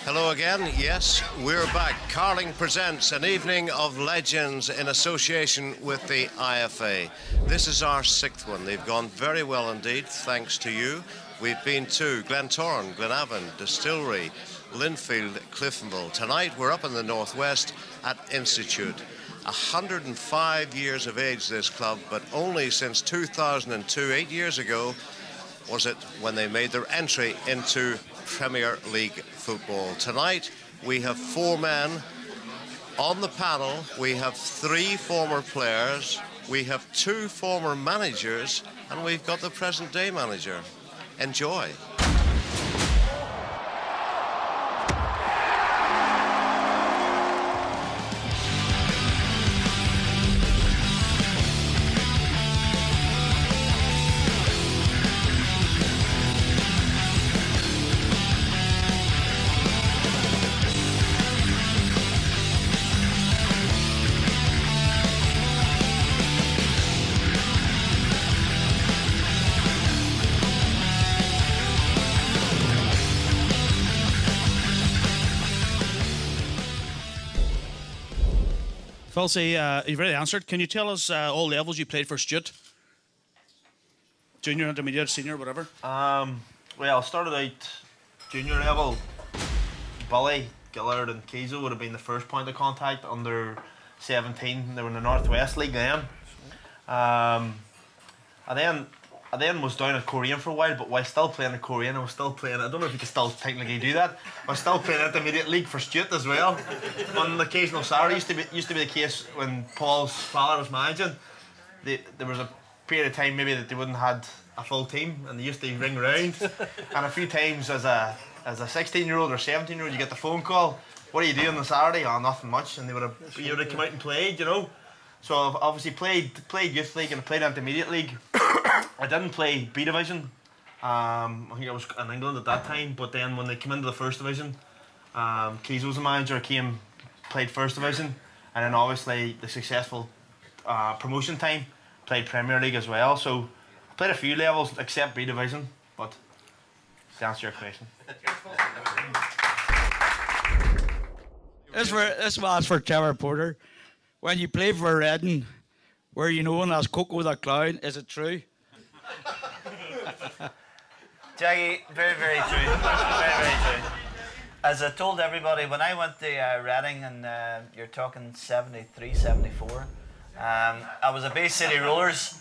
Hello again. Yes, we're back. Carling presents an evening of legends in association with the IFA. This is our sixth one. They've gone very well indeed, thanks to you. We've been to Glentoran, Glenavon, Distillery, Linfield, Cliftonville. Tonight we're up in the northwest at Institute. 105 years of age, this club, but only since 2002, 8 years ago, was it when they made their entry into Premier League football. Tonight we have four men on the panel. We have three former players, we have two former managers, and we've got the present day manager. Enjoy. Philsey, you've already answered. Can you tell us all levels you played for Stewart? Junior, intermediate, senior, whatever. Well, I started out junior level. Bully, Gillard and Kiesel would have been the first point of contact. Under 17, they were in the Northwest League then. I then was down at Korean for a while, but while still playing at Korean, I was still playing, I don't know if you can still technically do that, I was still playing intermediate league for Stewart as well. On an occasional Saturday, used to be the case when Paul's father was managing. There was a period of time maybe that they wouldn't had a full team, and they used to ring round. And a few times as a 16-year-old or 17-year-old, you get the phone call, "What are you doing on Saturday?" "Oh, nothing much," and you would have come out and played, you know. So I've obviously played youth league and I played intermediate league. I didn't play B division. I think I was in England at that time. But then when they came into the first division, Keys was the manager. Played first division, and then obviously the successful promotion time played Premier League as well. So I played a few levels except B division. But to answer your question, this was for Trevor Porter. When you play for Reading, were you known as Coco the Clown? Is it true? Jackie, very, very true. Very, very true. As I told everybody, when I went to Reading, and you're talking 73, 74, I was a Bay City Rollers.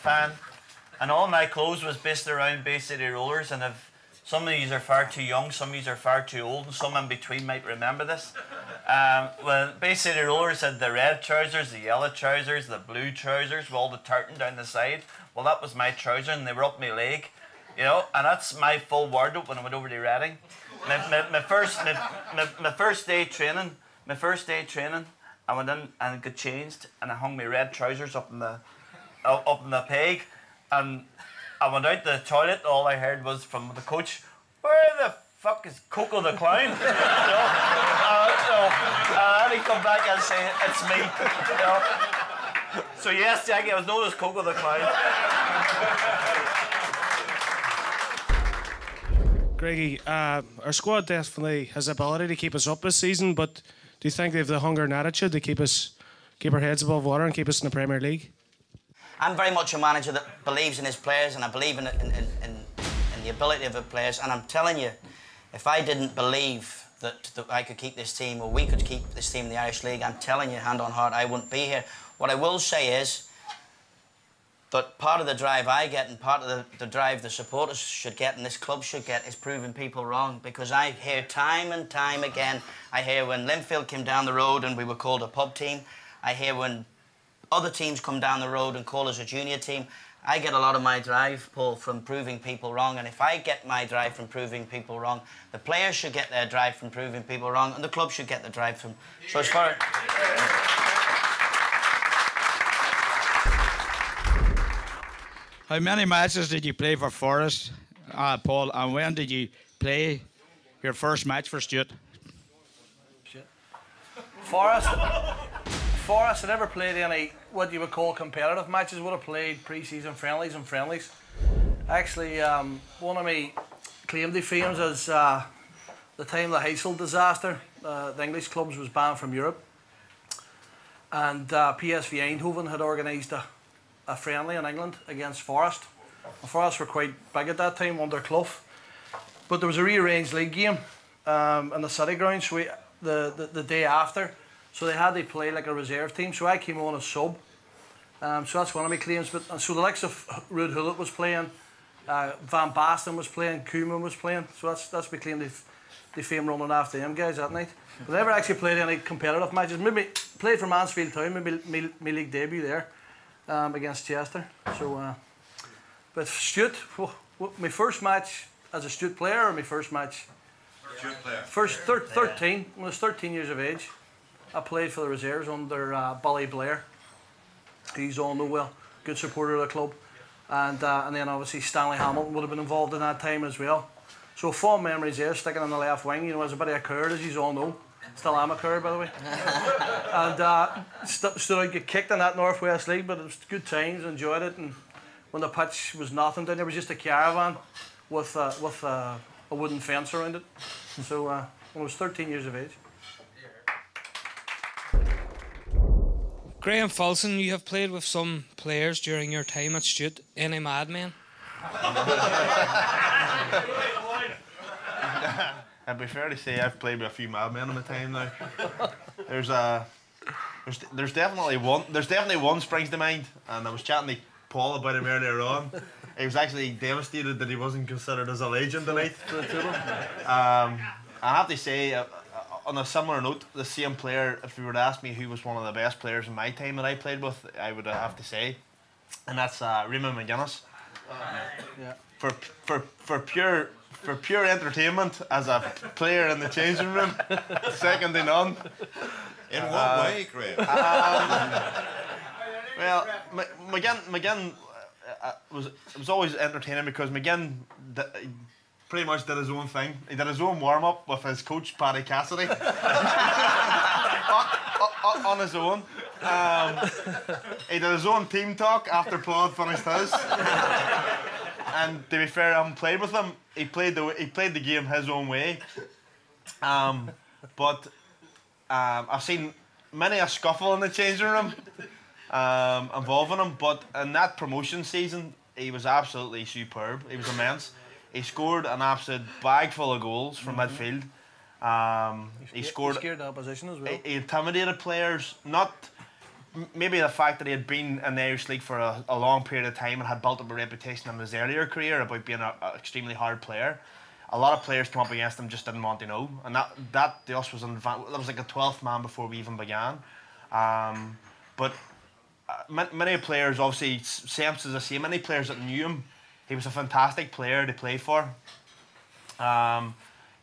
Fan, and all my clothes was based around Bay City Rollers. And if some of these are far too young, some of these are far too old, and some in between might remember this. Well, Bay City Rollers had the red trousers, the yellow trousers, the blue trousers with all the tartan down the side. Well, that was my trouser, and they were up my leg, you know. And that's my full wardrobe when I went over to Reading. My first day training, I went in and got changed, and I hung my red trousers up in the peg, and I went out the toilet. All I heard was from the coach, "Where the fuck is Coco the Clown?" And he come back and say, "It's me." You know? So yes, Jackie, I was known as Coco the Clown. Greggy, our squad definitely has the ability to keep us up this season, but do you think they have the hunger and attitude to keep our heads above water and keep us in the Premier League? I'm very much a manager that believes in his players, and I believe in the ability of the players. And I'm telling you, if I didn't believe that I could keep this team, or we could keep this team in the Irish League, I'm telling you, hand on heart, I wouldn't be here. What I will say is that part of the drive I get, and part of the drive the supporters should get, and this club should get, is proving people wrong. Because I hear time and time again, I hear when Linfield came down the road and we were called a pub team. I hear when other teams come down the road and call us a junior team. I get a lot of my drive, Paul, from proving people wrong. And if I get my drive from proving people wrong, the players should get their drive from proving people wrong, and the club should get the drive from... So as far... How many matches did you play for Forest, Paul, and when did you play your first match for Stewart? Forest, I never played any what you would call competitive matches. Would have played pre-season friendlies and friendlies. Actually, one of my claim to fame as the time of the Heysel disaster. The English clubs was banned from Europe, and PSV Eindhoven had organised a friendly in England against Forest. And Forest were quite big at that time under Clough, but there was a rearranged league game in the City Ground. So the day after, so they had to play like a reserve team. So I came on as sub. So that's one of my claims. But so the likes of Ruud Gullit was playing, Van Basten was playing, Koeman was playing. So that's my claim to fame running after them guys that night. But I never actually played any competitive matches. Maybe played for Mansfield Town, maybe my league debut there against Chester. So, but Stewart, my first match as a Stewart player, or my first match? Stewart player. 13. When I was 13 years of age, I played for the reserves under Bally Blair. He's all know well, good supporter of the club, and then obviously Stanley Hamilton would have been involved in that time as well. So fond memories there, sticking on the left wing. You know, as a bit of a coward, as you all know. Still am a coward, by the way. And stood out, get kicked in that Northwest League, but it was good times, enjoyed it. And when the pitch was nothing down there, was just a caravan with a wooden fence around it. So when I was 13 years of age. Graham Fulson, you have played with some players during your time at Stewart. Any madmen? It'd be fair to say I've played with a few madmen in my time now. There's definitely one springs to mind, and I was chatting to Paul about him earlier on. He was actually devastated that he wasn't considered as a legend tonight. I have to say, on a similar note, the same player, if you were to ask me who was one of the best players in my time that I played with, I would have to say, and that's Raymond McGuinness. Yeah. For pure entertainment as a player in the changing room, second to none. In what way, Graham? Well, McGinn was always entertaining because McGinn pretty much did his own thing. He did his own warm up with his coach Paddy Cassidy on his own. He did his own team talk after Paul had finished his. And to be fair, I haven't played with him. He played the game his own way. But I've seen many a scuffle in the changing room involving him. But in that promotion season, he was absolutely superb. He was immense. He scored an absolute bag full of goals from midfield. He scared the opposition as well. He intimidated players. Not maybe the fact that he had been in the Irish League for a long period of time and had built up a reputation in his earlier career about being an extremely hard player. A lot of players come up against him just didn't want to know, and that to us was that was like a 12th man before we even began. But many players, obviously, Samps is the same. Many players that knew him, he was a fantastic player to play for.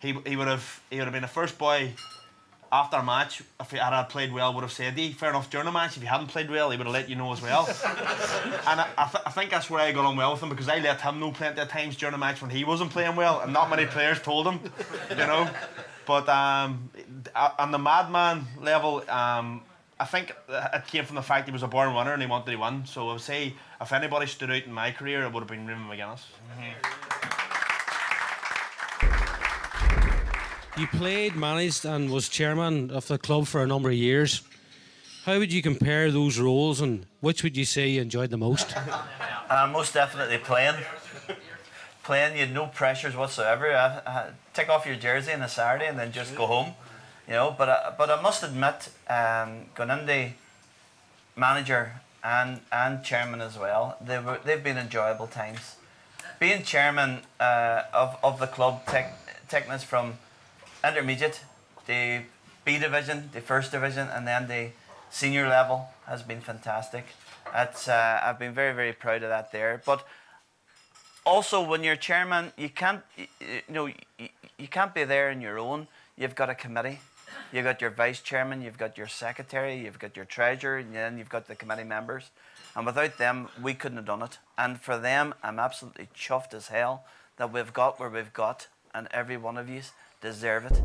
He would have been the first boy after a match, if he had played well, would have said, fair enough, during a match, if you hadn't played well, he would have let you know as well. And I think that's where I got on well with him, because I let him know plenty of times during a match when he wasn't playing well, and not many players told him, you know. But on the madman level, I think it came from the fact he was a born winner and he wanted to win. So I would say, if anybody stood out in my career, it would have been Raymond McGuinness. You played, managed and was chairman of the club for a number of years. How would you compare those roles, and which would you say you enjoyed the most? Most definitely playing. Playing, you had no pressures whatsoever. Take off your jersey on a Saturday and then just go home. You know, but I must admit, going into manager and chairman as well, they've been enjoyable times. Being chairman of the club, taking us from intermediate, the B division, the first division, and then the senior level has been fantastic. I've been very, very proud of that there. But also, when you're chairman, you can't be there on your own. You've got a committee. You've got your vice chairman, you've got your secretary, you've got your treasurer, and then you've got the committee members. And without them, we couldn't have done it. And for them, I'm absolutely chuffed as hell that we've got where we've got, and every one of you deserve it.